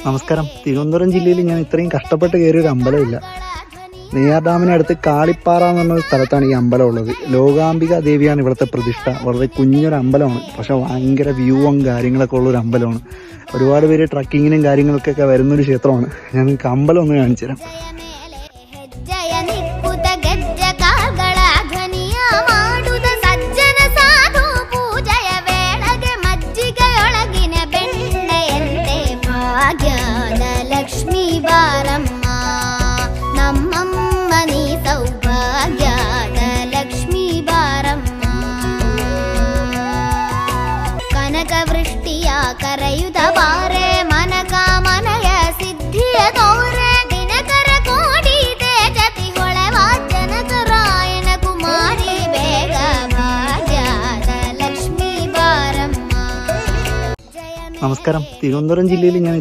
നമസ്കാരം. തിരുവനന്തപുരം ജില്ലയിൽ ഞാൻ ഇത്രയും കഷ്ടപ്പെട്ട് കയറിയൊരു അമ്പലമില്ല. നെയ്യാർ ഡാമിനടുത്ത് കാളിപ്പാറ എന്ന് പറഞ്ഞ സ്ഥലത്താണ് ഈ അമ്പലം ഉള്ളത്. ലോകാംബിക ദേവിയാണ് ഇവിടുത്തെ പ്രതിഷ്ഠ. വളരെ കുഞ്ഞൊരു അമ്പലമാണ്, പക്ഷെ ഭയങ്കര വ്യൂവും കാര്യങ്ങളൊക്കെ ഉള്ളൊരു അമ്പലമാണ്. ഒരുപാട് പേര് ട്രക്കിങ്ങിനും കാര്യങ്ങൾക്കൊക്കെ വരുന്നൊരു ക്ഷേത്രമാണ്. ഞാൻ നിങ്ങൾക്ക് അമ്പലം ഒന്ന് കാണിച്ചു തരാം. ಲಕ್ಷ್ಮೀ ಬಾರಮ್ಮ ನಮ್ಮಮ್ಮ ನೀ ಸೌಭಾಗ್ಯದ ಲಕ್ಷ್ಮೀ ಬಾರಮ್ಮ ಕನಕ ವೃಷ್ಟಿಯ ಕರೆಯುತ್ತ ಬಾರೆ ಮನಕ ಮನಯ ಸಿದ್ಧಿಯ ತೋರೆ ದಿನಕರ ಕೋಟಿ ತೇಜತಿ ಹೊಳೆವ ಜನಕರಾಯಣ ಕುಮಾರಿ ಬೇಗ ಭಾಗ್ಯದ ಲಕ್ಷ್ಮೀ ಬಾರಮ್ಮ. നമസ്കാരം. തിരുവനന്തപുരം ജില്ലയിൽ ഞാൻ